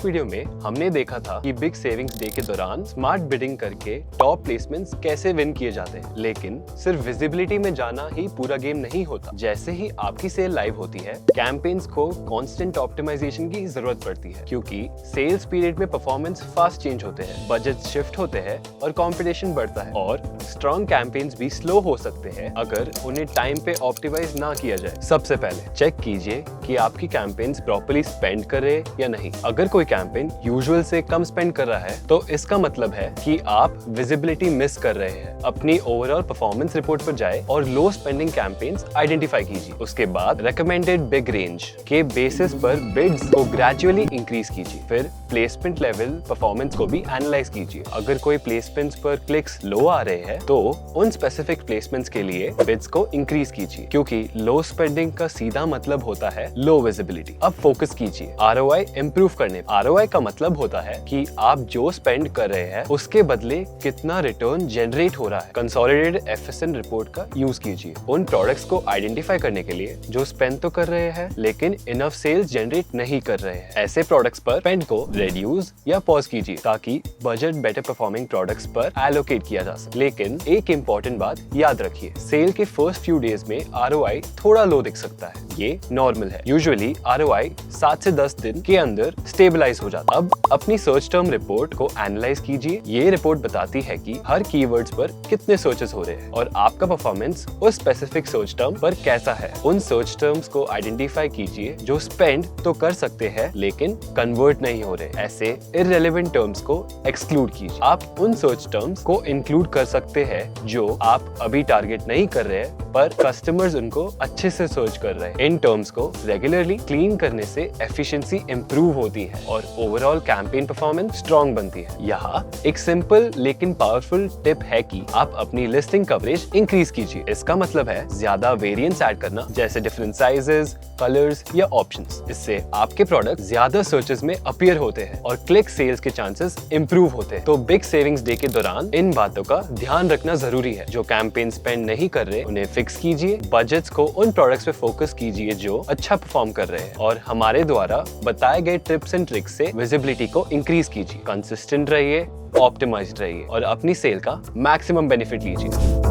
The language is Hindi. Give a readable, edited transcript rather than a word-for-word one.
वीडियो में हमने देखा था कि बिग सेविंग्स डे के दौरान स्मार्ट बिडिंग करके टॉप प्लेसमेंट्स कैसे विन किए जाते हैं। लेकिन सिर्फ विजिबिलिटी में जाना ही पूरा गेम नहीं होता। जैसे ही आपकी सेल लाइव होती है, कैंपेन्स को कांस्टेंट ऑप्टिमाइजेशन की जरूरत पड़ती है, क्योंकि सेल्स पीरियड में परफॉर्मेंस फास्ट चेंज होते हैं, बजट शिफ्ट होते हैं और कंपटीशन बढ़ता है। और स्ट्रॉन्ग कैंपेन्स भी स्लो हो सकते हैं अगर उन्हें टाइम पे ऑप्टिमाइज ना किया जाए। सबसे पहले चेक कीजिए कि आपकी कैंपेन्स प्रॉपर्ली स्पेंड कर रहे या नहीं। अगर कोई कैंपेन यूजुअल से कम स्पेंड कर रहा है तो इसका मतलब है कि आप विजिबिलिटी मिस कर रहे हैं। अपनी ओवरऑल परफॉर्मेंस रिपोर्ट पर जाए और लो स्पेंडिंग कैंपेन्स आइडेंटिफाई कीजिए। उसके बाद रिकमेंडेड बिग रेंज के बेसिस पर बिड्स को ग्रेजुअली इंक्रीज कीजिए। फिर प्लेसमेंट लेवल परफॉर्मेंस को भी एनालाइज कीजिए। अगर कोई प्लेसमेंट्स पर क्लिक्स लो आ रहे हैं तो उन स्पेसिफिक प्लेसमेंट्स के लिए बिड्स को इंक्रीज कीजिए, क्योंकि लो स्पेंडिंग का सीधा मतलब होता है लो विजिबिलिटी। अब फोकस कीजिए ROI इंप्रूव करने। ROI का मतलब होता है कि आप जो स्पेंड कर रहे हैं उसके बदले कितना रिटर्न जनरेट हो रहा है। कंसोलिडेटेड FSN रिपोर्ट का यूज कीजिए उन प्रोडक्ट्स को आइडेंटिफाई करने के लिए जो स्पेंड तो कर रहे हैं लेकिन इनफ सेल्स जनरेट नहीं कर रहे हैं। ऐसे प्रोडक्ट्स पर स्पेंड को रिड्यूस या पॉज कीजिए ताकि बजट बेटर परफॉर्मिंग प्रोडक्ट्स पर एलोकेट किया जा सके। लेकिन एक इम्पोर्टेंट बात याद रखिए, सेल के फर्स्ट फ्यू डेज में ROI थोड़ा लो दिख सकता है। ये नॉर्मल है। यूजुअली ROI 7 से 10 दिन के अंदर स्टेबलाइज हो जाता है। अब अपनी सर्च टर्म रिपोर्ट को एनालाइज कीजिए। ये रिपोर्ट बताती है कि हर कीवर्ड्स पर कितने सर्चेस हो रहे हैं और आपका परफॉर्मेंस उस स्पेसिफिक सर्च टर्म पर कैसा है। उन सर्च टर्म्स को आइडेंटिफाई कीजिए जो स्पेंड तो कर सकते हैं लेकिन कन्वर्ट नहीं हो रहे। ऐसे इररिलेवेंट टर्म्स को एक्सक्लूड कीजिए। आप उन सर्च टर्म्स को इंक्लूड कर सकते हैं जो आप अभी टारगेट नहीं कर रहे हैं पर कस्टमर्स उनको अच्छे से सर्च कर रहे हैं। इन टर्म्स को रेगुलरली क्लीन करने से एफिशिएंसी इंप्रूव होती है और ओवरऑल कैंपेन परफॉर्मेंस स्ट्रॉन्ग बनती है। यहाँ एक सिंपल लेकिन पावरफुल टिप है कि आप अपनी लिस्टिंग कवरेज इंक्रीज कीजिए। इसका मतलब है ज्यादा वेरिएंट्स ऐड करना, जैसे डिफरेंट साइजेस, कलर्स या ऑप्शंस। इससे आपके प्रोडक्ट ज्यादा सर्चेस में अपीयर होते हैं और क्लिक सेल्स के चांसेस इंप्रूव होते हैं। तो बिग सेविंग्स डे के दौरान इन बातों का ध्यान रखना जरूरी है। जो कैंपेन स्पेंड नहीं कर रहे उन्हें फिक्स कीजिए, बजट्स को उन प्रोडक्ट्स पे फोकस कीजिए जो अच्छा परफॉर्म कर रहे हैं और हमारे द्वारा बताए गए टिप्स एंड ट्रिक्स से विजिबिलिटी को इंक्रीज कीजिए। कंसिस्टेंट रहिए, ऑप्टिमाइज्ड रहिए और अपनी सेल का मैक्सिमम बेनिफिट लीजिए।